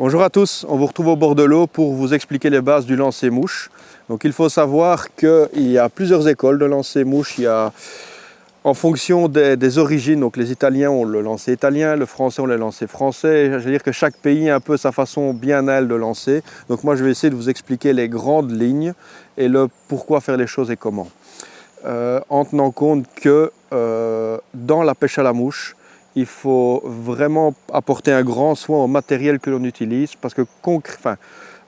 Bonjour à tous, on vous retrouve au bord de l'eau pour vous expliquer les bases du lancer mouche. Donc il faut savoir qu'il y a plusieurs écoles de lancer mouche. Il y a, en fonction des origines, donc les Italiens ont le lancer italien, le français ont le lancer français. Je veux dire que chaque pays a un peu sa façon bien à elle de lancer. Donc moi je vais essayer de vous expliquer les grandes lignes et le pourquoi faire les choses et comment. En tenant compte que dans la pêche à la mouche, il faut vraiment apporter un grand soin au matériel que l'on utilise parce que,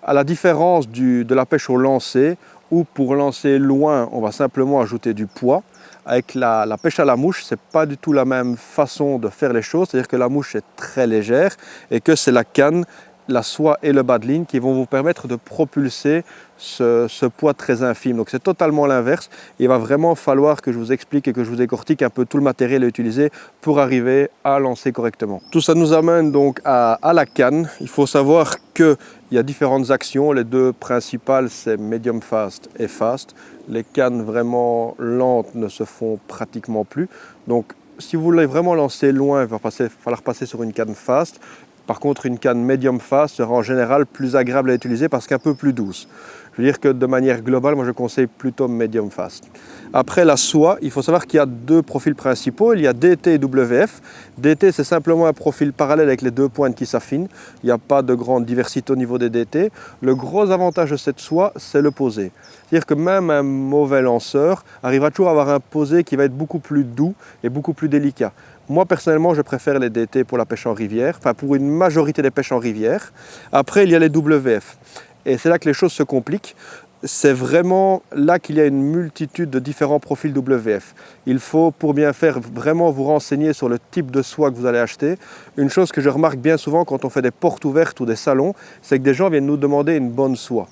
à la différence de la pêche au lancer, où pour lancer loin, on va simplement ajouter du poids, avec la pêche à la mouche, ce n'est pas du tout la même façon de faire les choses, c'est-à-dire que la mouche est très légère et que c'est la canne, la soie et le bas de ligne qui vont vous permettre de propulser ce poids très infime. Donc c'est totalement l'inverse. Il va vraiment falloir que je vous explique et que je vous décortique un peu tout le matériel à utiliser pour arriver à lancer correctement. Tout ça nous amène donc à la canne. Il faut savoir qu'il y a différentes actions. Les deux principales, c'est medium fast et fast. Les cannes vraiment lentes ne se font pratiquement plus. Donc si vous voulez vraiment lancer loin, il va falloir passer sur une canne fast. Par contre, une canne medium fast sera en général plus agréable à utiliser parce qu'un peu plus douce. Je veux dire que de manière globale, moi je conseille plutôt medium fast. Après la soie, il faut savoir qu'il y a deux profils principaux. Il y a DT et WF. DT, c'est simplement un profil parallèle avec les deux pointes qui s'affinent. Il n'y a pas de grande diversité au niveau des DT. Le gros avantage de cette soie, c'est le posé. C'est-à-dire que même un mauvais lanceur arrivera toujours à avoir un posé qui va être beaucoup plus doux et beaucoup plus délicat. Moi, personnellement, je préfère les DT pour la pêche en rivière, enfin pour une majorité des pêches en rivière. Après, il y a les WF. Et c'est là que les choses se compliquent. C'est vraiment là qu'il y a une multitude de différents profils WF. Il faut, pour bien faire, vraiment vous renseigner sur le type de soie que vous allez acheter. Une chose que je remarque bien souvent quand on fait des portes ouvertes ou des salons, c'est que des gens viennent nous demander une bonne soie.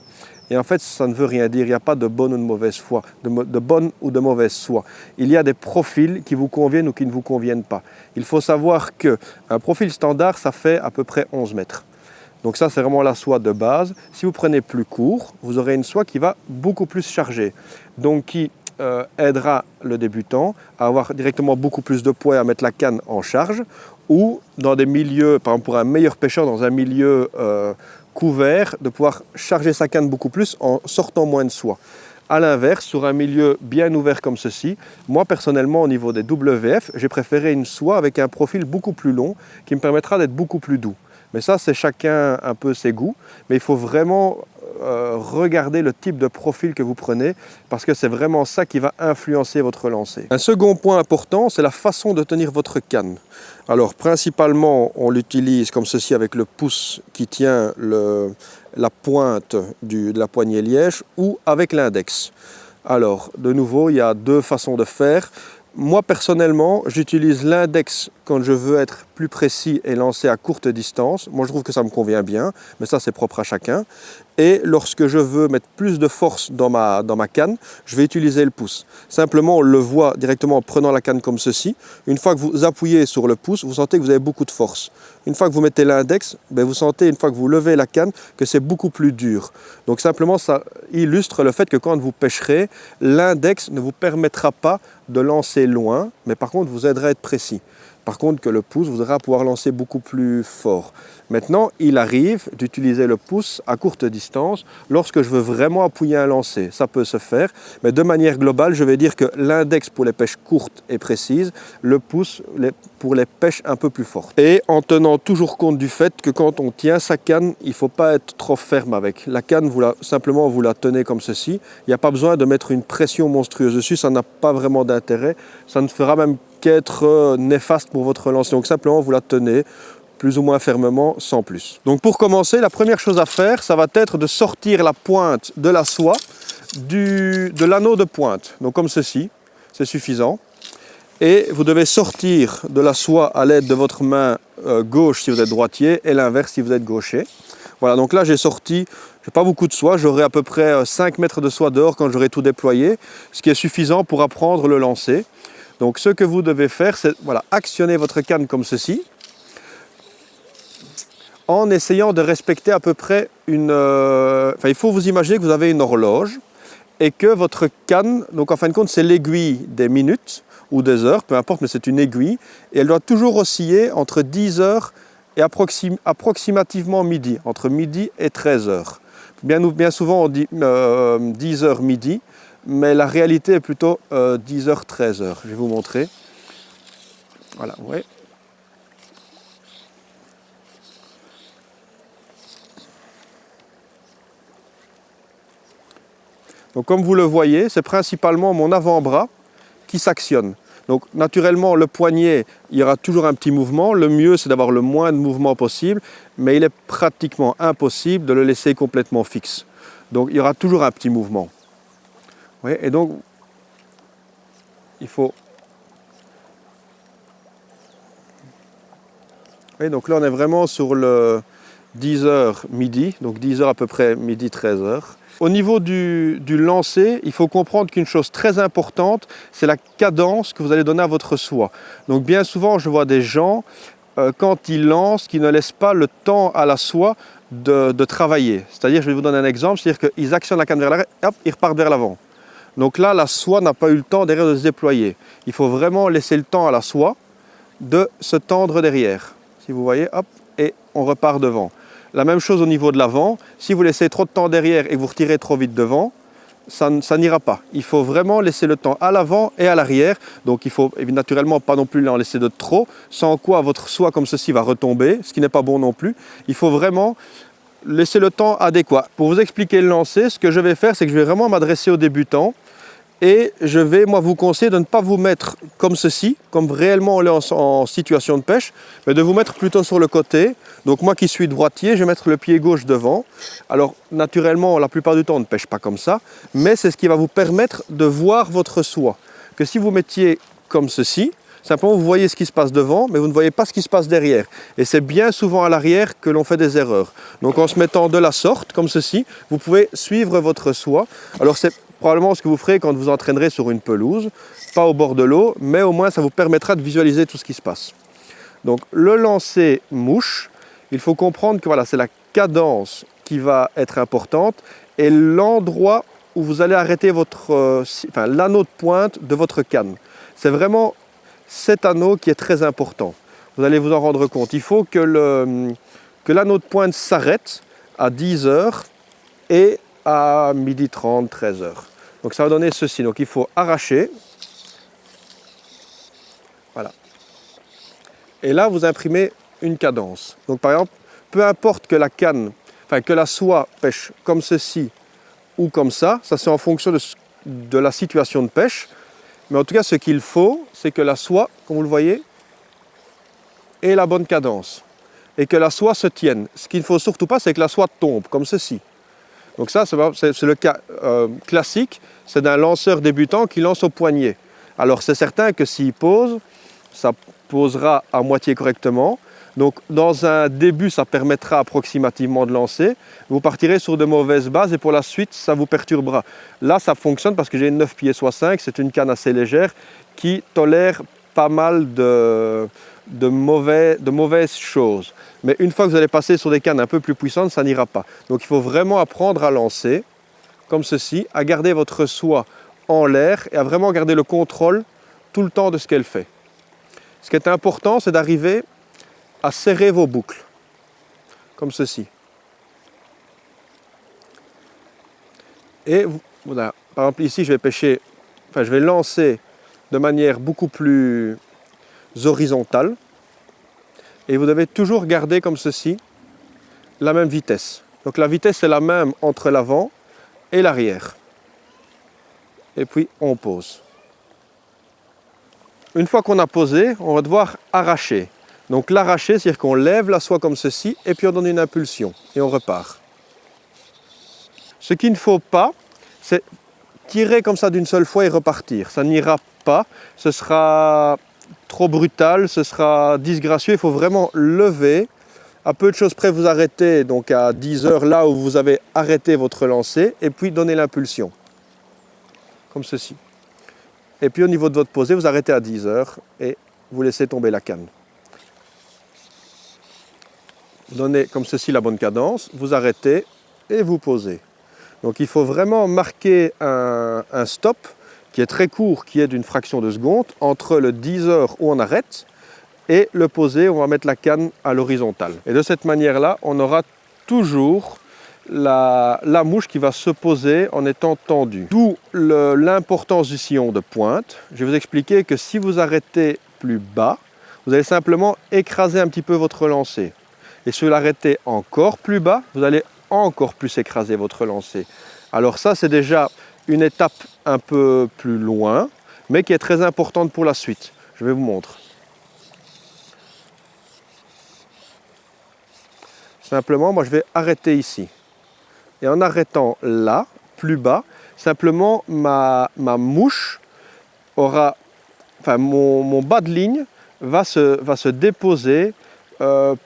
Et en fait, ça ne veut rien dire. Il n'y a pas de bonne ou de mauvaise soie, de bonne ou de mauvaise soie. Il y a des profils qui vous conviennent ou qui ne vous conviennent pas. Il faut savoir qu'un profil standard, ça fait à peu près 11 mètres. Donc ça, c'est vraiment la soie de base. Si vous prenez plus court, vous aurez une soie qui va beaucoup plus charger. Donc qui aidera le débutant à avoir directement beaucoup plus de poids et à mettre la canne en charge. Ou dans des milieux, par exemple pour un meilleur pêcheur, dans un milieu couvert, de pouvoir charger sa canne beaucoup plus en sortant moins de soie. A l'inverse, sur un milieu bien ouvert comme ceci, moi personnellement au niveau des WF, j'ai préféré une soie avec un profil beaucoup plus long qui me permettra d'être beaucoup plus doux. Mais ça, c'est chacun un peu ses goûts. Mais il faut vraiment regarder le type de profil que vous prenez parce que c'est vraiment ça qui va influencer votre lancer. Un second point important, c'est la façon de tenir votre canne. Alors, principalement, on l'utilise comme ceci avec le pouce qui tient la pointe de la poignée liège ou avec l'index. Alors, de nouveau, il y a deux façons de faire. Moi, personnellement, j'utilise l'index quand je veux être plus précis et lancer à courte distance. Moi, je trouve que ça me convient bien, mais ça, c'est propre à chacun. Et lorsque je veux mettre plus de force dans ma canne, je vais utiliser le pouce. Simplement, on le voit directement en prenant la canne comme ceci. Une fois que vous appuyez sur le pouce, vous sentez que vous avez beaucoup de force. Une fois que vous mettez l'index, vous sentez, une fois que vous levez la canne, que c'est beaucoup plus dur. Donc simplement, ça illustre le fait que quand vous pêcherez, l'index ne vous permettra pas de lancer loin, mais par contre, vous aidera à être précis. Par contre, que le pouce vous aidera à pouvoir lancer beaucoup plus fort. Maintenant, il arrive d'utiliser le pouce à courte distance lorsque je veux vraiment appuyer un lancer. Ça peut se faire, mais de manière globale, je vais dire que l'index pour les pêches courtes et précises, le pouce pour les pêches un peu plus fortes. Et en tenant toujours compte du fait que quand on tient sa canne, il ne faut pas être trop ferme avec. La canne, simplement vous la tenez comme ceci. Il n'y a pas besoin de mettre une pression monstrueuse dessus, ça n'a pas vraiment d'intérêt. Ça ne fera même qu'être néfaste pour votre lancer. Donc simplement vous la tenez plus ou moins fermement, sans plus. Donc pour commencer, la première chose à faire, ça va être de sortir la pointe de la soie de l'anneau de pointe. Donc comme ceci, c'est suffisant. Et vous devez sortir de la soie à l'aide de votre main gauche si vous êtes droitier et l'inverse si vous êtes gaucher. Voilà, donc là j'ai sorti, j'ai pas beaucoup de soie, j'aurai à peu près 5 mètres de soie dehors quand j'aurai tout déployé, ce qui est suffisant pour apprendre le lancer. Donc ce que vous devez faire, c'est actionner votre canne comme ceci, en essayant de respecter à peu près il faut vous imaginer que vous avez une horloge et que votre canne, donc en fin de compte, c'est l'aiguille des minutes ou des heures, peu importe, mais c'est une aiguille, et elle doit toujours osciller entre 10 heures et approximativement midi, entre midi et 13 heures. Bien souvent on dit 10 heures midi, mais la réalité est plutôt 10 heures 13 heures. Je vais vous montrer. Voilà, vous voyez. Donc comme vous le voyez, c'est principalement mon avant-bras qui s'actionne. Donc naturellement, le poignet, il y aura toujours un petit mouvement. Le mieux, c'est d'avoir le moins de mouvement possible, mais il est pratiquement impossible de le laisser complètement fixe. Donc il y aura toujours un petit mouvement. Oui, et donc, il faut... Oui, donc là, on est vraiment sur le 10 heures midi, donc 10 heures à peu près midi, 13 heures. Au niveau du lancer, il faut comprendre qu'une chose très importante, c'est la cadence que vous allez donner à votre soie. Donc bien souvent, je vois des gens, quand ils lancent, qui ne laissent pas le temps à la soie de travailler. C'est-à-dire, je vais vous donner un exemple, c'est-à-dire qu'ils actionnent la canne vers l'arrière, hop, ils repartent vers l'avant. Donc là, la soie n'a pas eu le temps derrière de se déployer. Il faut vraiment laisser le temps à la soie de se tendre derrière. Si vous voyez, hop, et on repart devant. La même chose au niveau de l'avant. Si vous laissez trop de temps derrière et que vous retirez trop vite devant, ça n'ira pas. Il faut vraiment laisser le temps à l'avant et à l'arrière. Donc il ne faut naturellement pas non plus en laisser de trop, sans quoi votre soie comme ceci va retomber, ce qui n'est pas bon non plus. Il faut vraiment laisser le temps adéquat. Pour vous expliquer le lancer, ce que je vais faire, c'est que je vais vraiment m'adresser aux débutants. Et je vais, moi, vous conseiller de ne pas vous mettre comme ceci, comme réellement on est en situation de pêche, mais de vous mettre plutôt sur le côté. Donc moi qui suis droitier, je vais mettre le pied gauche devant. Alors naturellement, la plupart du temps, on ne pêche pas comme ça, mais c'est ce qui va vous permettre de voir votre soie. Que si vous mettiez comme ceci, simplement vous voyez ce qui se passe devant, mais vous ne voyez pas ce qui se passe derrière. Et c'est bien souvent à l'arrière que l'on fait des erreurs. Donc en se mettant de la sorte, comme ceci, vous pouvez suivre votre soie. Alors c'est probablement ce que vous ferez quand vous entraînerez sur une pelouse, pas au bord de l'eau, mais au moins ça vous permettra de visualiser tout ce qui se passe. Donc le lancer mouche, il faut comprendre que voilà, c'est la cadence qui va être importante et l'endroit où vous allez arrêter l'anneau de pointe de votre canne. C'est vraiment cet anneau qui est très important. Vous allez vous en rendre compte. Il faut que l'anneau de pointe s'arrête à 10 heures et à midi 30, 13 heures. Donc ça va donner ceci. Donc il faut arracher. Voilà. Et là, vous imprimez une cadence. Donc par exemple, peu importe que que la soie pêche comme ceci ou comme ça c'est en fonction de la situation de pêche. Mais en tout cas, ce qu'il faut, c'est que la soie, comme vous le voyez, ait la bonne cadence. Et que la soie se tienne. Ce qu'il ne faut surtout pas, c'est que la soie tombe, comme ceci. Donc ça, c'est le cas classique, c'est d'un lanceur débutant qui lance au poignet. Alors c'est certain que s'il pose, ça posera à moitié correctement. Donc dans un début, ça permettra approximativement de lancer. Vous partirez sur de mauvaises bases et pour la suite, ça vous perturbera. Là, ça fonctionne parce que j'ai une 9 pieds soit 5, c'est une canne assez légère qui tolère pas mal de mauvaises choses. Mais une fois que vous allez passer sur des cannes un peu plus puissantes, ça n'ira pas. Donc il faut vraiment apprendre à lancer, comme ceci, à garder votre soie en l'air et à vraiment garder le contrôle tout le temps de ce qu'elle fait. Ce qui est important, c'est d'arriver à serrer vos boucles, comme ceci. Et voilà, par exemple ici, je vais lancer de manière beaucoup plus horizontale. Et vous devez toujours garder comme ceci la même vitesse. Donc la vitesse est la même entre l'avant et l'arrière. Et puis on pose. Une fois qu'on a posé, on va devoir arracher. Donc l'arracher, c'est-à-dire qu'on lève la soie comme ceci et puis on donne une impulsion et on repart. Ce qu'il ne faut pas, c'est tirer comme ça d'une seule fois et repartir. Ça n'ira pas, ce sera trop brutal, ce sera disgracieux. Il faut vraiment lever, à peu de choses près vous arrêtez, donc à 10 heures là où vous avez arrêté votre lancer et puis donner l'impulsion, comme ceci. Et puis au niveau de votre posée, vous arrêtez à 10 heures et vous laissez tomber la canne. Vous donnez comme ceci la bonne cadence, vous arrêtez et vous posez. Donc il faut vraiment marquer un stop qui est très court, qui est d'une fraction de seconde, entre le 10 heures où on arrête et le poser, on va mettre la canne à l'horizontale. Et de cette manière-là, on aura toujours la mouche qui va se poser en étant tendue. D'où l'importance du sillon de pointe. Je vais vous expliquer que si vous arrêtez plus bas, vous allez simplement écraser un petit peu votre lancer. Et si vous l'arrêtez encore plus bas, vous allez encore plus écraser votre lancer. Alors ça, c'est déjà une étape un peu plus loin, mais qui est très importante pour la suite. Je vais vous montrer. Simplement, moi je vais arrêter ici. Et en arrêtant là, plus bas, simplement ma mouche aura, enfin mon bas de ligne va se déposer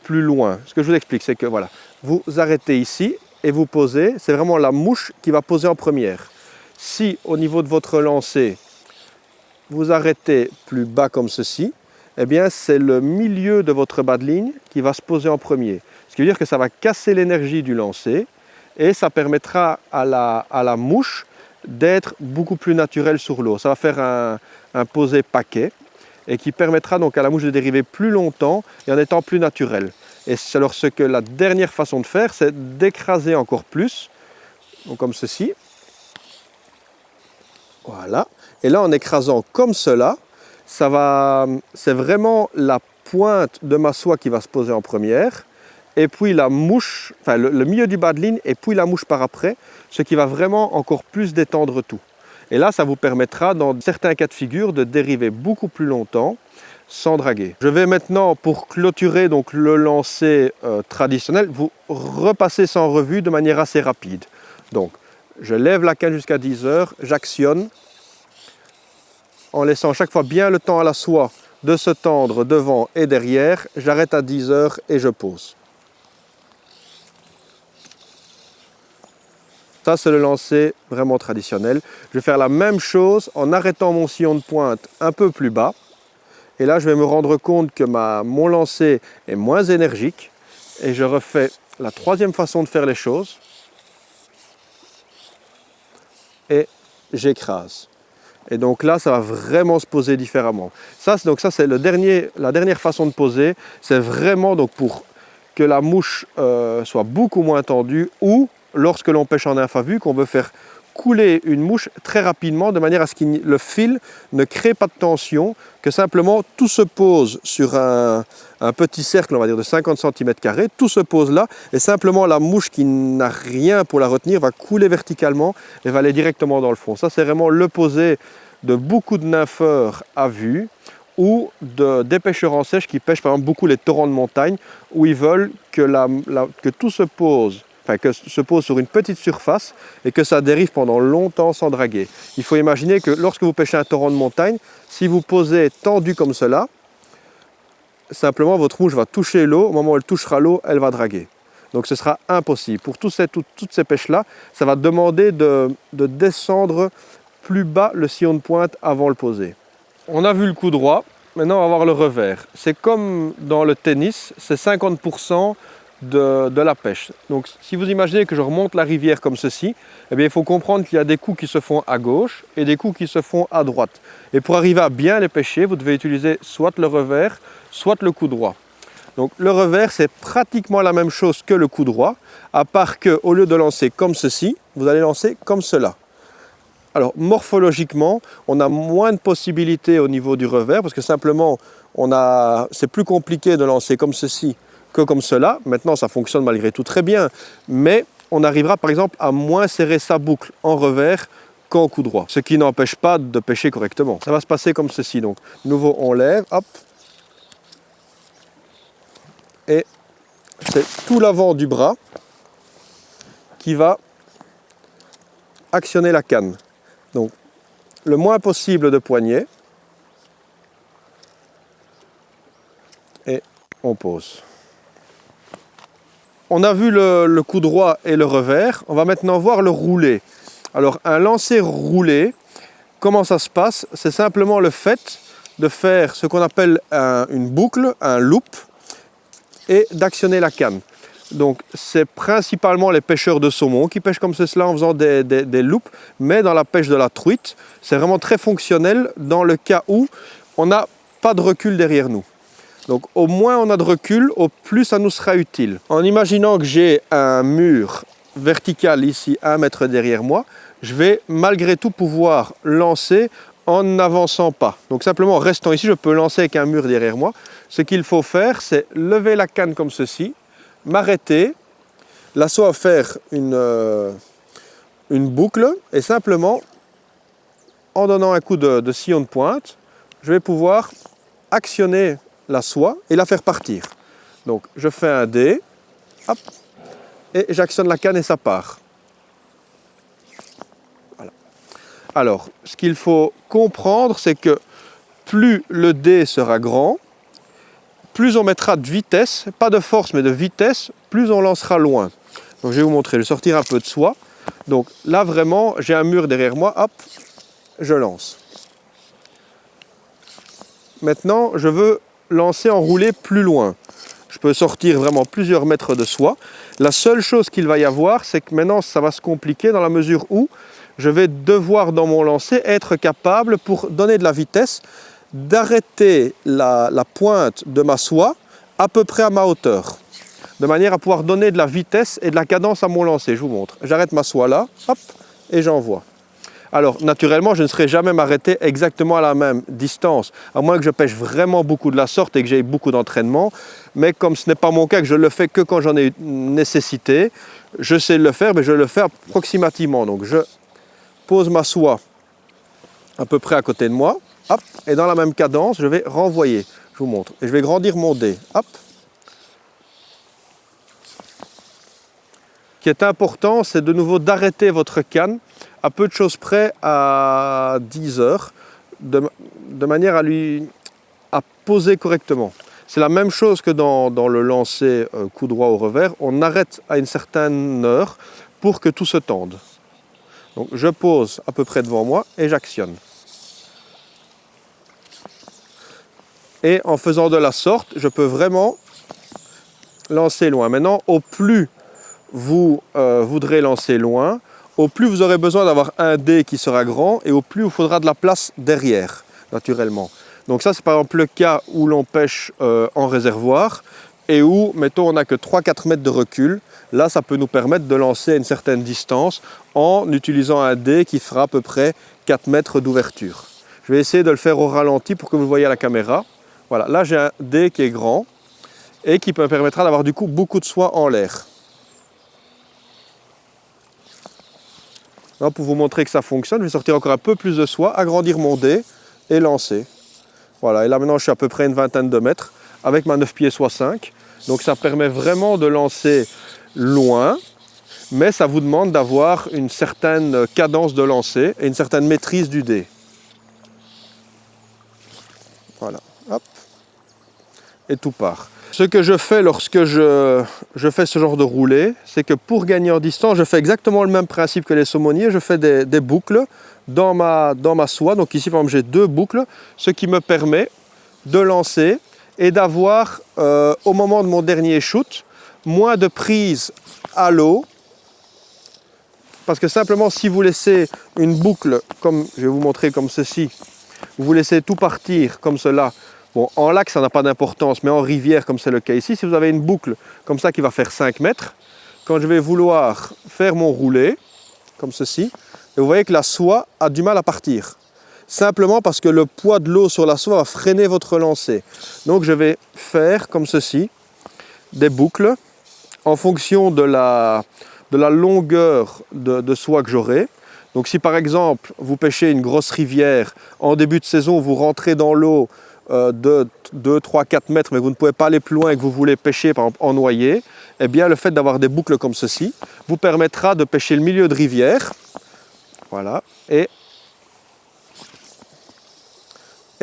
plus loin. Ce que je vous explique, c'est que voilà, vous arrêtez ici et vous posez, c'est vraiment la mouche qui va poser en première. Si au niveau de votre lancer, vous arrêtez plus bas comme ceci, eh bien c'est le milieu de votre bas de ligne qui va se poser en premier. Ce qui veut dire que ça va casser l'énergie du lancer et ça permettra à la mouche d'être beaucoup plus naturelle sur l'eau. Ça va faire un posé paquet et qui permettra donc à la mouche de dériver plus longtemps et en étant plus naturelle. Et c'est alors ce que la dernière façon de faire, c'est d'écraser encore plus, donc comme ceci. Voilà. Et là, en écrasant comme cela, c'est vraiment la pointe de ma soie qui va se poser en première, et puis la mouche, enfin le milieu du bas de ligne, et puis la mouche par après, ce qui va vraiment encore plus détendre tout. Et là, ça vous permettra, dans certains cas de figure, de dériver beaucoup plus longtemps sans draguer. Je vais maintenant, pour clôturer donc, le lancer traditionnel, vous repasser ça en revue de manière assez rapide. Donc, je lève la canne jusqu'à 10 heures, j'actionne, en laissant chaque fois bien le temps à la soie de se tendre devant et derrière. J'arrête à 10 heures et je pose. Ça, c'est le lancer vraiment traditionnel. Je vais faire la même chose en arrêtant mon sillon de pointe un peu plus bas. Et là, je vais me rendre compte que mon lancer est moins énergique. Et je refais la troisième façon de faire les choses. Et j'écrase. Et donc là, ça va vraiment se poser différemment. Ça, c'est la dernière façon de poser. C'est vraiment donc pour que la mouche soit beaucoup moins tendue, ou lorsque l'on pêche en infavue, qu'on veut faire couler une mouche très rapidement de manière à ce que le fil ne crée pas de tension, que simplement tout se pose sur un petit cercle, on va dire de 50 cm², tout se pose là, et simplement la mouche qui n'a rien pour la retenir va couler verticalement et va aller directement dans le fond. Ça, c'est vraiment le posé de beaucoup de nympheurs à vue, ou des pêcheurs en sèche qui pêchent par exemple beaucoup les torrents de montagne, où ils veulent que tout se pose, enfin que se pose sur une petite surface et que ça dérive pendant longtemps sans draguer. Il faut imaginer que lorsque vous pêchez un torrent de montagne, si vous posez tendu comme cela, simplement votre mouche va toucher l'eau, au moment où elle touchera l'eau, elle va draguer. Donc ce sera impossible. Pour toutes ces pêches-là, ça va demander de descendre plus bas le sillon de pointe avant le poser. On a vu le coup droit, maintenant on va voir le revers. C'est comme dans le tennis, c'est 50% de la pêche. Donc si vous imaginez que je remonte la rivière comme ceci, eh bien, il faut comprendre qu'il y a des coups qui se font à gauche et des coups qui se font à droite. Et pour arriver à bien les pêcher, vous devez utiliser soit le revers, soit le coup droit. Donc le revers, c'est pratiquement la même chose que le coup droit, à part qu'au lieu de lancer comme ceci, vous allez lancer comme cela. Alors morphologiquement, on a moins de possibilités au niveau du revers, parce que simplement, c'est plus compliqué de lancer comme ceci que comme cela. Maintenant, ça fonctionne malgré tout très bien, mais on arrivera par exemple à moins serrer sa boucle en revers qu'en coup droit, ce qui n'empêche pas de pêcher correctement. Ça va se passer comme ceci. Donc, de nouveau, on lève, hop, et c'est tout l'avant du bras qui va actionner la canne. Donc, le moins possible de poignets, et on pose. On a vu le coup droit et le revers, on va maintenant voir le roulé. Alors un lancer roulé, comment ça se passe? C'est simplement le fait de faire ce qu'on appelle une boucle, un loop, et d'actionner la canne. Donc c'est principalement les pêcheurs de saumon qui pêchent comme cela en faisant des loops, mais dans la pêche de la truite, c'est vraiment très fonctionnel dans le cas où on n'a pas de recul derrière nous. Donc au moins on a de recul, au plus ça nous sera utile. En imaginant que j'ai un mur vertical ici, 1 mètre derrière moi, je vais malgré tout pouvoir lancer en n'avançant pas. Donc simplement en restant ici, je peux lancer avec un mur derrière moi. Ce qu'il faut faire, c'est lever la canne comme ceci, m'arrêter, la soie faire une boucle et simplement en donnant un coup de sillon de pointe, je vais pouvoir actionner la soie et la faire partir. Donc je fais un dé, hop, et j'actionne la canne et ça part. Voilà. Alors, ce qu'il faut comprendre, c'est que plus le dé sera grand, plus on mettra de vitesse, pas de force mais de vitesse, plus on lancera loin. Donc je vais vous montrer, je vais sortir un peu de soie. Donc là vraiment, j'ai un mur derrière moi, hop, je lance. Maintenant, je veux lancer enroulé plus loin. Je peux sortir vraiment plusieurs mètres de soie. La seule chose qu'il va y avoir, c'est que maintenant ça va se compliquer dans la mesure où je vais devoir dans mon lancer être capable, pour donner de la vitesse, d'arrêter la pointe de ma soie à peu près à ma hauteur. De manière à pouvoir donner de la vitesse et de la cadence à mon lancer. Je vous montre. J'arrête ma soie là, hop, et j'envoie. Alors, naturellement, je ne serai jamais m'arrêter exactement à la même distance, à moins que je pêche vraiment beaucoup de la sorte et que j'ai beaucoup d'entraînement. Mais comme ce n'est pas mon cas, que je le fais que quand j'en ai une nécessité, je sais le faire, mais je le fais approximativement. Donc, je pose ma soie à peu près à côté de moi, hop, et dans la même cadence, je vais renvoyer. Je vous montre. Et je vais grandir mon dé, hop. Ce qui est important, c'est de nouveau d'arrêter votre canne à peu de choses près à 10 heures, de manière à poser correctement. C'est la même chose que dans le lancer coup droit au revers, on arrête à une certaine heure pour que tout se tende. Donc je pose à peu près devant moi et j'actionne. Et en faisant de la sorte, je peux vraiment lancer loin. Maintenant, au plus vous voudrez lancer loin, au plus vous aurez besoin d'avoir un dé qui sera grand et au plus il vous faudra de la place derrière, naturellement. Donc ça, c'est par exemple le cas où l'on pêche en réservoir et où, mettons, on n'a que 3-4 mètres de recul. Là, ça peut nous permettre de lancer à une certaine distance en utilisant un dé qui fera à peu près 4 mètres d'ouverture. Je vais essayer de le faire au ralenti pour que vous le voyez à la caméra. Voilà, là j'ai un dé qui est grand et qui me permettra d'avoir du coup beaucoup de soie en l'air. Pour vous montrer que ça fonctionne, je vais sortir encore un peu plus de soie, agrandir mon dé et lancer. Voilà, et là maintenant je suis à peu près une vingtaine de mètres avec ma 9 pieds soie 5. Donc ça permet vraiment de lancer loin, mais ça vous demande d'avoir une certaine cadence de lancer et une certaine maîtrise du dé. Voilà, hop, et tout part. Ce que je fais lorsque je fais ce genre de roulé, c'est que pour gagner en distance, je fais exactement le même principe que les saumoniers. Je fais des boucles dans ma soie. Donc ici, par exemple, j'ai 2 boucles, ce qui me permet de lancer et d'avoir, au moment de mon dernier shoot, moins de prise à l'eau. Parce que simplement, si vous laissez une boucle, comme je vais vous montrer comme ceci, vous laissez tout partir comme cela. Bon, en lac, ça n'a pas d'importance, mais en rivière, comme c'est le cas ici, si vous avez une boucle comme ça qui va faire 5 mètres, quand je vais vouloir faire mon roulé, comme ceci, et vous voyez que la soie a du mal à partir. Simplement parce que le poids de l'eau sur la soie va freiner votre lancer. Donc je vais faire comme ceci, des boucles, en fonction de la longueur de soie que j'aurai. Donc si par exemple, vous pêchez une grosse rivière, en début de saison, vous rentrez dans l'eau, de 2, 3, 4 mètres, mais vous ne pouvez pas aller plus loin et que vous voulez pêcher par exemple en noyer, eh bien le fait d'avoir des boucles comme ceci vous permettra de pêcher le milieu de rivière, voilà, et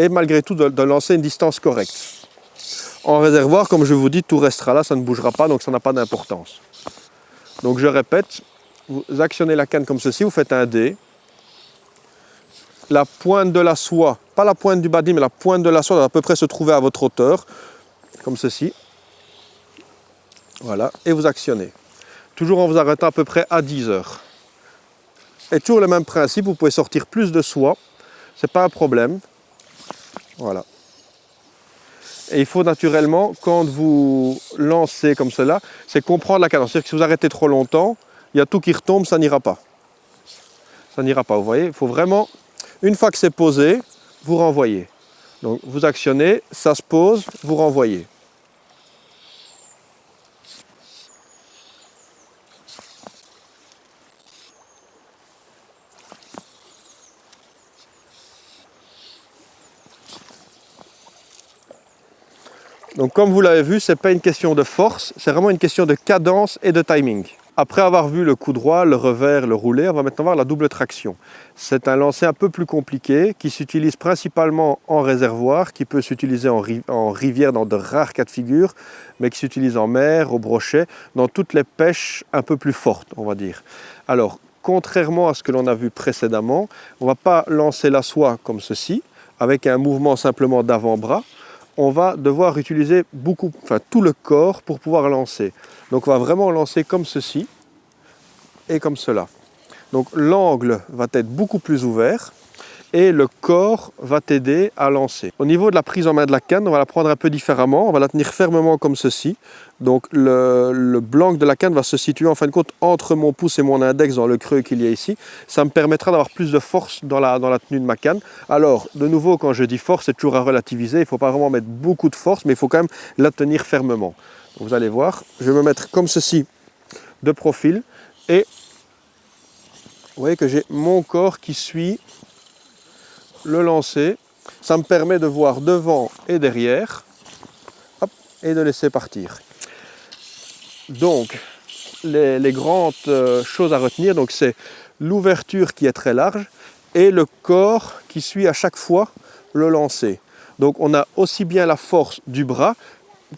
malgré tout de lancer une distance correcte. En réservoir, comme je vous dis, tout restera là, ça ne bougera pas, donc ça n'a pas d'importance. Donc je répète, vous actionnez la canne comme ceci, vous faites un dé. La pointe de la soie, pas la pointe du badi, mais la pointe de la soie doit à peu près se trouver à votre hauteur, comme ceci. Voilà, et vous actionnez. Toujours en vous arrêtant à peu près à 10 heures. Et toujours le même principe, vous pouvez sortir plus de soie, c'est pas un problème. Voilà. Et il faut naturellement, quand vous lancez comme cela, c'est comprendre la cadence. C'est-à-dire que si vous arrêtez trop longtemps, il y a tout qui retombe, ça n'ira pas. Ça n'ira pas, vous voyez. Il faut vraiment, une fois que c'est posé, vous renvoyez. Donc vous actionnez, ça se pose, vous renvoyez. Donc comme vous l'avez vu, ce n'est pas une question de force, c'est vraiment une question de cadence et de timing. Après avoir vu le coup droit, le revers, le roulé, on va maintenant voir la double traction. C'est un lancer un peu plus compliqué qui s'utilise principalement en réservoir, qui peut s'utiliser en rivière dans de rares cas de figure, mais qui s'utilise en mer, au brochet, dans toutes les pêches un peu plus fortes, on va dire. Alors, contrairement à ce que l'on a vu précédemment, on ne va pas lancer la soie comme ceci, avec un mouvement simplement d'avant-bras. On va devoir utiliser tout le corps pour pouvoir lancer. Donc on va vraiment lancer comme ceci et comme cela. Donc l'angle va être beaucoup plus ouvert et le corps va t'aider à lancer. Au niveau de la prise en main de la canne, on va la prendre un peu différemment. On va la tenir fermement comme ceci. Donc le blanc de la canne va se situer en fin de compte entre mon pouce et mon index dans le creux qu'il y a ici. Ça me permettra d'avoir plus de force dans la tenue de ma canne. Alors, de nouveau, quand je dis force, c'est toujours à relativiser. Il ne faut pas vraiment mettre beaucoup de force, mais il faut quand même la tenir fermement. Donc, vous allez voir, je vais me mettre comme ceci de profil et vous voyez que j'ai mon corps qui suit le lancer. Ça me permet de voir devant et derrière, hop, et de laisser partir. Donc, les grandes choses à retenir, c'est l'ouverture qui est très large et le corps qui suit à chaque fois le lancer. Donc, on a aussi bien la force du bras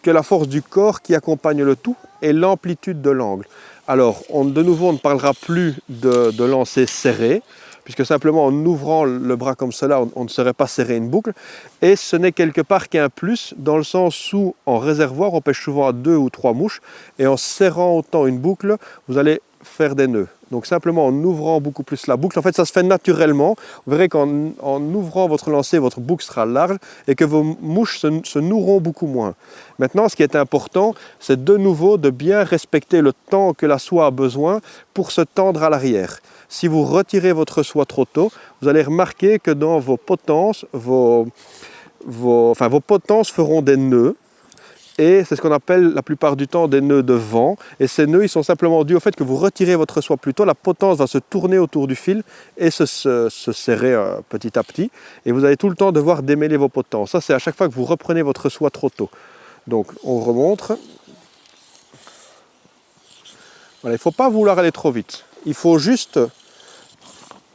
que la force du corps qui accompagne le tout et l'amplitude de l'angle. Alors, de nouveau, on ne parlera plus de lancer serré, puisque simplement en ouvrant le bras comme cela, on ne saurait pas serrer une boucle. Et ce n'est quelque part qu'un plus, dans le sens où en réservoir, on pêche souvent à 2 ou 3 mouches, et en serrant autant une boucle, vous allez faire des nœuds. Donc simplement en ouvrant beaucoup plus la boucle, en fait ça se fait naturellement. Vous verrez qu'en ouvrant votre lancer, votre boucle sera large et que vos mouches se nourront beaucoup moins. Maintenant, ce qui est important, c'est de nouveau de bien respecter le temps que la soie a besoin pour se tendre à l'arrière. Si vous retirez votre soie trop tôt, vous allez remarquer que dans vos potences, vos potences feront des nœuds. Et c'est ce qu'on appelle la plupart du temps des nœuds de vent. Et ces nœuds, ils sont simplement dus au fait que vous retirez votre soie plus tôt, la potence va se tourner autour du fil et se serrer petit à petit. Et vous allez tout le temps devoir démêler vos potences. Ça, c'est à chaque fois que vous reprenez votre soie trop tôt. Donc, on remontre. Voilà, il ne faut pas vouloir aller trop vite. Il faut juste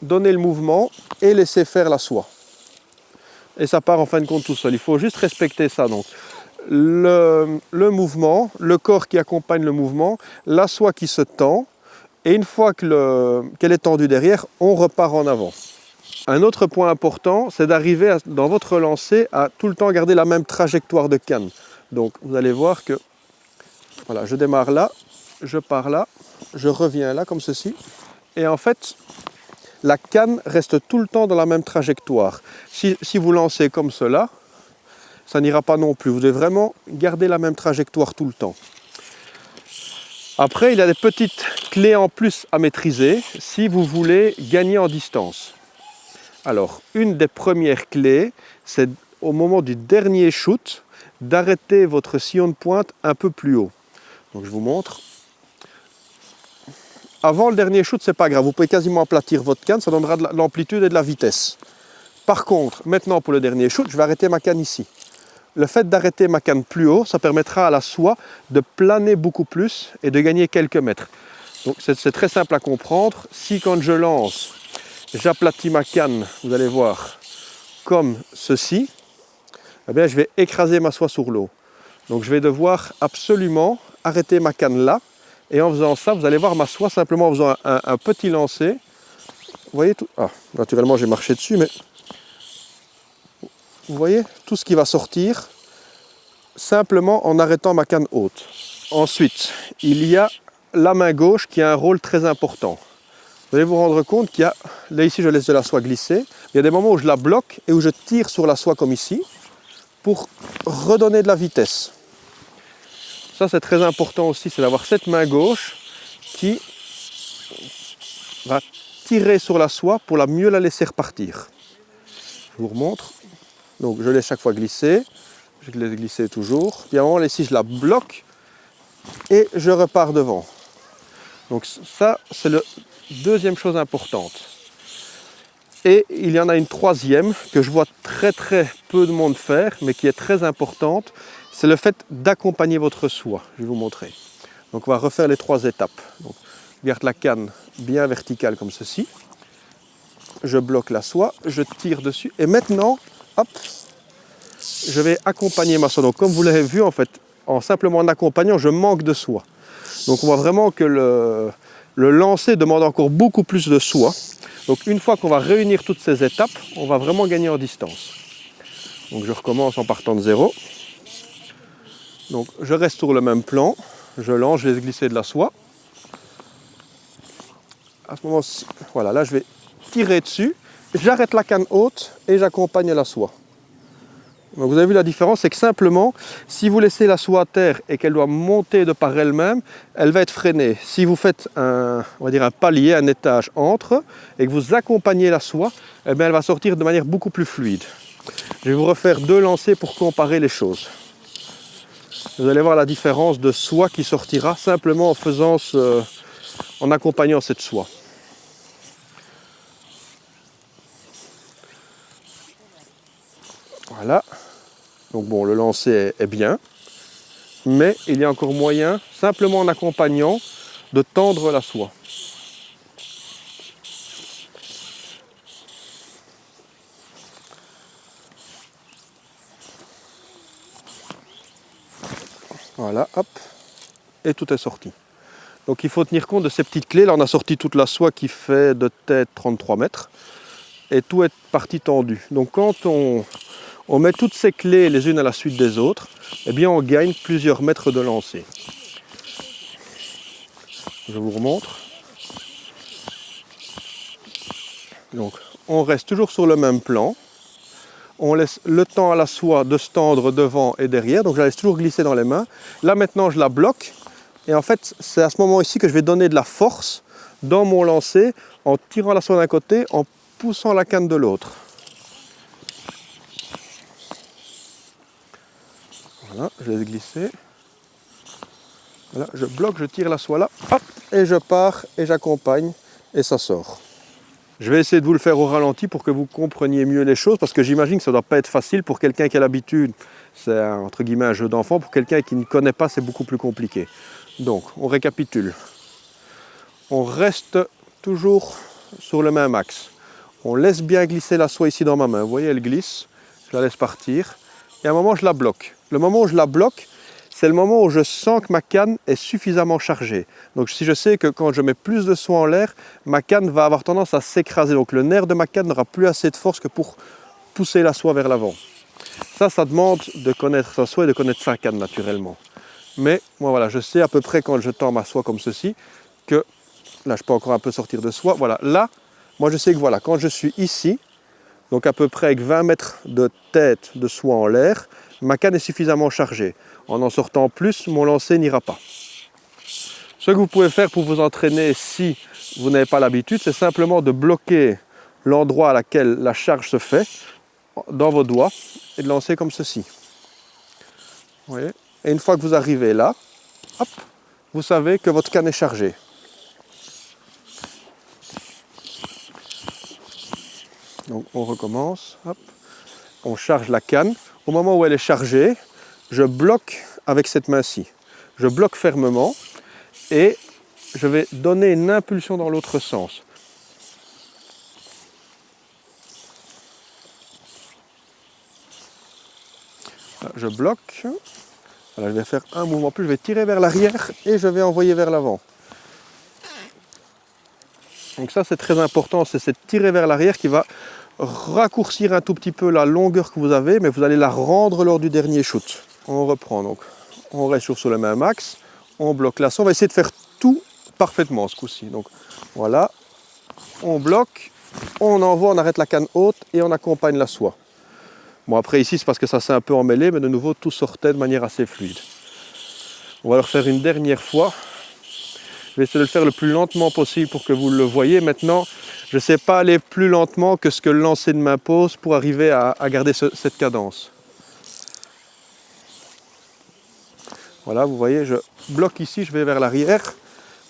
donner le mouvement et laisser faire la soie. Et ça part en fin de compte tout seul. Il faut juste respecter ça. Donc, le mouvement, le corps qui accompagne le mouvement, la soie qui se tend, et une fois qu'elle est tendue derrière, on repart en avant. Un autre point important, c'est d'arriver dans votre lancer à tout le temps garder la même trajectoire de canne. Donc vous allez voir que, voilà, je démarre là, je pars là, je reviens là comme ceci, et en fait, la canne reste tout le temps dans la même trajectoire. Si vous lancez comme cela, ça n'ira pas non plus. Vous devez vraiment garder la même trajectoire tout le temps. Après, il y a des petites clés en plus à maîtriser si vous voulez gagner en distance. Alors, une des premières clés, c'est au moment du dernier shoot, d'arrêter votre sillon de pointe un peu plus haut. Donc, je vous montre. Avant le dernier shoot, c'est pas grave. Vous pouvez quasiment aplatir votre canne, ça donnera de l'amplitude et de la vitesse. Par contre, maintenant pour le dernier shoot, je vais arrêter ma canne ici. Le fait d'arrêter ma canne plus haut, ça permettra à la soie de planer beaucoup plus et de gagner quelques mètres. Donc c'est très simple à comprendre. Si quand je lance, j'aplatis ma canne, vous allez voir, comme ceci, eh bien, je vais écraser ma soie sur l'eau. Donc je vais devoir absolument arrêter ma canne là. Et en faisant ça, vous allez voir ma soie simplement en faisant un petit lancer. Vous voyez tout. Ah, naturellement, j'ai marché dessus, mais vous voyez tout ce qui va sortir simplement en arrêtant ma canne haute. Ensuite, il y a la main gauche qui a un rôle très important. Vous allez vous rendre compte qu'il y a, là ici je laisse de la soie glisser, il y a des moments où je la bloque et où je tire sur la soie comme ici pour redonner de la vitesse. Ça c'est très important aussi, c'est d'avoir cette main gauche qui va tirer sur la soie pour mieux la laisser repartir. Je vous remontre. Donc je laisse chaque fois glisser, je laisse glisser toujours. Puis à un moment ici je la bloque et je repars devant. Donc ça c'est la deuxième chose importante. Et il y en a une troisième que je vois très peu de monde faire, mais qui est très importante, c'est le fait d'accompagner votre soie. Je vais vous montrer. Donc on va refaire les 3 étapes. Donc, je garde la canne bien verticale comme ceci. Je bloque la soie, je tire dessus et maintenant, hop, je vais accompagner ma soie. Donc comme vous l'avez vu, en fait, en simplement en accompagnant, je manque de soie. Donc on voit vraiment que le lancer demande encore beaucoup plus de soie. Donc une fois qu'on va réunir toutes ces étapes, on va vraiment gagner en distance. Donc je recommence en partant de 0. Donc je reste sur le même plan, je lance, je laisse glisser de la soie. À ce moment-ci, voilà, là je vais tirer dessus, j'arrête la canne haute et j'accompagne la soie. Donc vous avez vu la différence, c'est que simplement, si vous laissez la soie à terre et qu'elle doit monter de par elle-même, elle va être freinée. Si vous faites on va dire un palier, un étage entre, et que vous accompagnez la soie, eh bien elle va sortir de manière beaucoup plus fluide. Je vais vous refaire 2 lancers pour comparer les choses. Vous allez voir la différence de soie qui sortira simplement en accompagnant cette soie. Voilà. Donc bon, le lancer est bien, mais il y a encore moyen, simplement en accompagnant, de tendre la soie. Voilà, hop, et tout est sorti. Donc il faut tenir compte de ces petites clés. Là on a sorti toute la soie qui fait de tête 33 mètres, et tout est parti tendu. Donc quand on met toutes ces clés les unes à la suite des autres, eh bien on gagne plusieurs mètres de lancer. Je vous remontre. Donc on reste toujours sur le même plan. On laisse le temps à la soie de se tendre devant et derrière. Donc je la laisse toujours glisser dans les mains. Là maintenant je la bloque. Et en fait c'est à ce moment ici que je vais donner de la force dans mon lancer en tirant la soie d'un côté, en poussant la canne de l'autre. Voilà, je laisse glisser. Voilà, je bloque, je tire la soie là, hop, et je pars et j'accompagne et ça sort. Je vais essayer de vous le faire au ralenti pour que vous compreniez mieux les choses, parce que j'imagine que ça ne doit pas être facile pour quelqu'un qui a l'habitude. C'est entre guillemets un jeu d'enfant. Pour quelqu'un qui ne connaît pas, c'est beaucoup plus compliqué. Donc, on récapitule. On reste toujours sur le même axe. On laisse bien glisser la soie ici dans ma main. Vous voyez, elle glisse. Je la laisse partir. Et à un moment, je la bloque. Le moment où je la bloque, c'est le moment où je sens que ma canne est suffisamment chargée. Donc si je sais que quand je mets plus de soie en l'air, ma canne va avoir tendance à s'écraser. Donc le nerf de ma canne n'aura plus assez de force que pour pousser la soie vers l'avant. Ça demande de connaître sa soie et de connaître sa canne naturellement. Mais moi voilà, je sais à peu près quand je tends ma soie comme ceci, que là je peux encore un peu sortir de soie. Voilà, là, moi je sais que voilà, quand je suis ici, donc à peu près avec 20 mètres de tête de soie en l'air, ma canne est suffisamment chargée. En sortant plus, mon lancer n'ira pas. Ce que vous pouvez faire pour vous entraîner si vous n'avez pas l'habitude, c'est simplement de bloquer l'endroit à laquelle la charge se fait dans vos doigts et de lancer comme ceci. Vous voyez ? Et une fois que vous arrivez là, hop, vous savez que votre canne est chargée. Donc on recommence, hop, on charge la canne. Au moment où elle est chargée, je bloque avec cette main-ci. Je bloque fermement et je vais donner une impulsion dans l'autre sens. Là, je bloque. Voilà, je vais faire un mouvement plus, je vais tirer vers l'arrière et je vais envoyer vers l'avant. Donc ça c'est très important, c'est cette tirer vers l'arrière qui va raccourcir un tout petit peu la longueur que vous avez, mais vous allez la rendre lors du dernier shoot. On reprend donc, on reste sur le même axe, on bloque là, on va essayer de faire tout parfaitement ce coup-ci. Donc voilà, on bloque, on envoie, on arrête la canne haute et on accompagne la soie. Bon, après ici, c'est parce que ça s'est un peu emmêlé, mais de nouveau, tout sortait de manière assez fluide. On va le refaire une dernière fois. Je vais essayer de le faire le plus lentement possible pour que vous le voyez. Maintenant, je ne sais pas aller plus lentement que ce que le lancer de m'impose pour arriver à garder cette cadence. Voilà, vous voyez, je bloque ici, je vais vers l'arrière.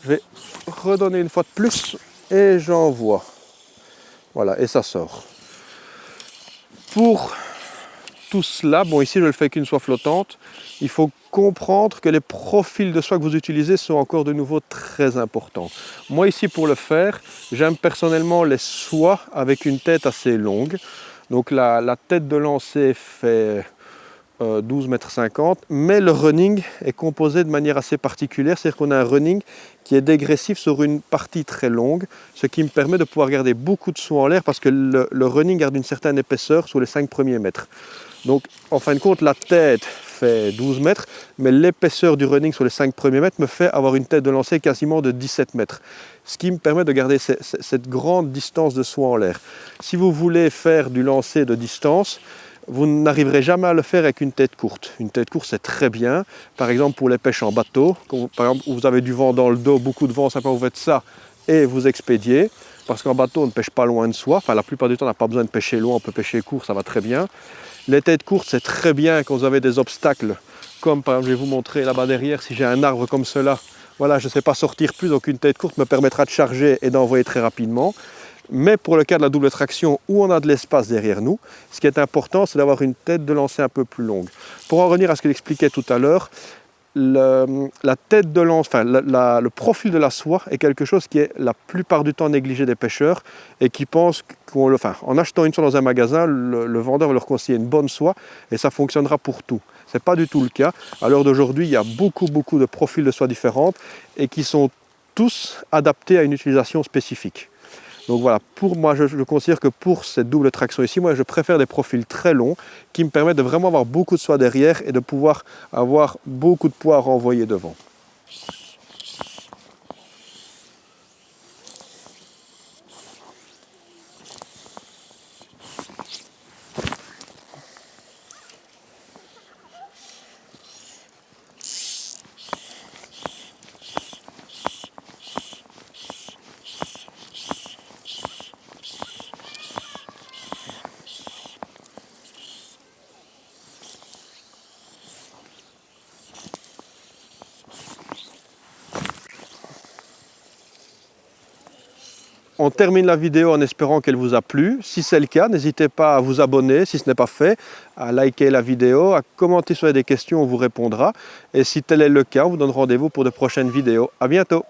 Je vais redonner une fois de plus et j'envoie. Voilà, et ça sort. Pour tout cela, bon ici je ne le fais qu'une soie flottante, il faut comprendre que les profils de soie que vous utilisez sont encore de nouveau très importants. Moi ici pour le faire, j'aime personnellement les soies avec une tête assez longue. Donc la tête de lancer fait 12,50 m, mais le running est composé de manière assez particulière, c'est-à-dire qu'on a un running qui est dégressif sur une partie très longue, ce qui me permet de pouvoir garder beaucoup de soie en l'air parce que le running garde une certaine épaisseur sur les 5 premiers mètres. Donc en fin de compte, la tête fait 12 mètres, mais l'épaisseur du running sur les 5 premiers mètres me fait avoir une tête de lancer quasiment de 17 mètres, ce qui me permet de garder cette grande distance de soie en l'air. Si vous voulez faire du lancer de distance, vous n'arriverez jamais à le faire avec une tête courte. Une tête courte, c'est très bien. Par exemple, pour les pêches en bateau, par exemple, où vous avez du vent dans le dos, beaucoup de vent, simplement vous faites ça et vous expédiez. Parce qu'en bateau, on ne pêche pas loin de soi. Enfin, la plupart du temps, on n'a pas besoin de pêcher loin, on peut pêcher court, ça va très bien. Les têtes courtes, c'est très bien quand vous avez des obstacles. Comme par exemple, je vais vous montrer là-bas derrière, si j'ai un arbre comme cela, voilà, je ne sais pas sortir plus, donc une tête courte me permettra de charger et d'envoyer très rapidement. Mais pour le cas de la double traction où on a de l'espace derrière nous, ce qui est important, c'est d'avoir une tête de lancer un peu plus longue. Pour en revenir à ce que j'expliquais tout à l'heure, la tête de lance, enfin le profil de la soie est quelque chose qui est la plupart du temps négligé des pêcheurs et qui pensent en achetant une soie dans un magasin, le vendeur va leur conseiller une bonne soie et ça fonctionnera pour tout. Ce n'est pas du tout le cas. À l'heure d'aujourd'hui, il y a beaucoup de profils de soie différentes et qui sont tous adaptés à une utilisation spécifique. Donc voilà, pour moi, je considère que pour cette double traction ici, moi je préfère des profils très longs qui me permettent de vraiment avoir beaucoup de soie derrière et de pouvoir avoir beaucoup de poids à renvoyer devant. On termine la vidéo en espérant qu'elle vous a plu. Si c'est le cas, n'hésitez pas à vous abonner si ce n'est pas fait, à liker la vidéo, à commenter si vous avez des questions, on vous répondra. Et si tel est le cas, on vous donne rendez-vous pour de prochaines vidéos. À bientôt!